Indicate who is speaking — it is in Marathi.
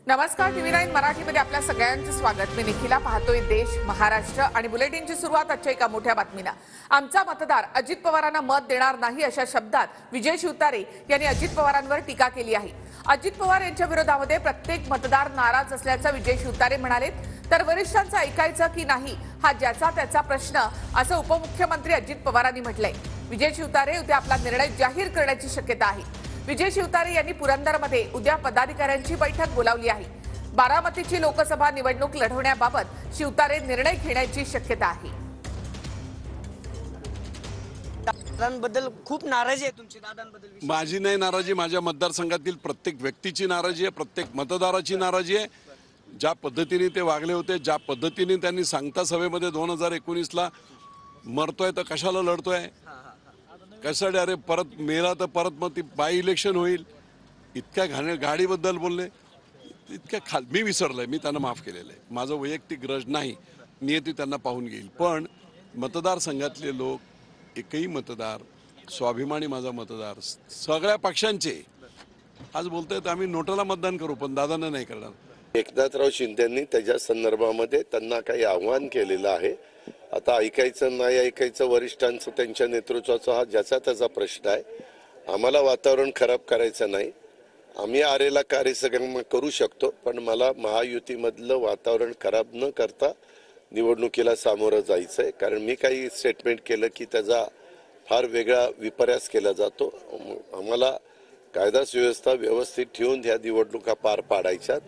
Speaker 1: नमस्कार, TV9 मराठीमध्ये आपल्या सगळ्यांचं स्वागत। मी निखिला पाहतोय देश, महाराष्ट्र आणि बुलेटिनची सुरुवात आजच्या एका मोठ्या बातमीनं। आमचा मतदार अजित पवारांना मत देणार नाही अशा शब्दात विजय शिवतारे यांनी अजित पवारांवर टीका केली आहे। अजित पवार यांच्या विरोधामध्ये प्रत्येक मतदार नाराज असल्याचं विजय शिवतारे म्हणाले। तर वरिष्ठांचं ऐकायचं की नाही हा ज्याचा त्याचा प्रश्न असं उपमुख्यमंत्री अजित पवारांनी म्हटलंय। विजय शिवतारे उद्या आपला निर्णय जाहीर करण्याची शक्यता आहे। विजय शिवतारे यांनी पुरंदरमध्ये उद्या पदाधिकाऱ्यांची बैठक बोलावली आहे। बारामतीची लोकसभा निवडणूक लढवण्याबाबत शिवतारे निर्णय घेण्याची शक्यता आहे।
Speaker 2: दादांबद्दल खूप नाराजी आहे तुमची। दादांबद्दल
Speaker 3: माझी नाही नाराजी, माझ्या मतदारसंघातील प्रत्येक व्यक्तीची नाराजी आहे, प्रत्येक मतदाराची नाराजी आहे। ज्या पद्धतीने ते वागले होते, ज्या पद्धतीने त्यांनी सांगता सभेमध्ये 2019ला मरतोय तर कशाला लढतोय, कशासाठी, अरे परत मेला तर परत मग ती बाय इलेक्शन होईल, इतक्या गाडीबद्दल बोलले, इतक्या मी विसरलोय, मी त्यांना माफ केलेलं आहे। माझं वैयक्तिक ग्रज नाही, नियती त्यांना पाहून घेईल। पण मतदारसंघातले लोक, एकही मतदार, स्वाभिमानी माझा मतदार, सगळ्या पक्षांचे आज बोलतायत आम्ही नोटाला मतदान करू, पण दादांना नाही करणार।
Speaker 4: एकनाथराव शिंदेंनी त्याच्या संदर्भामध्ये त्यांना काही आव्हान केलेलं आहे। आता ऐकायचं नाही ऐकायचं वरिष्ठांचं, त्यांच्या नेतृत्वाचा हा ज्याचा त्याचा प्रश्न आहे। आम्हाला वातावरण खराब करायचं नाही। आम्ही आरेला कार्यक्रम करू शकतो, पण मला महायुतीमधलं वातावरण खराब न करता निवडणुकीला सामोरं जायचंय। कारण मी काही स्टेटमेंट केलं की त्याचा फार वेगळा विपर्यास केला जातो। आम्हाला कायदा सुव्यवस्था व्यवस्थित ठेवून ह्या निवडणुका पार पाडायच्यात।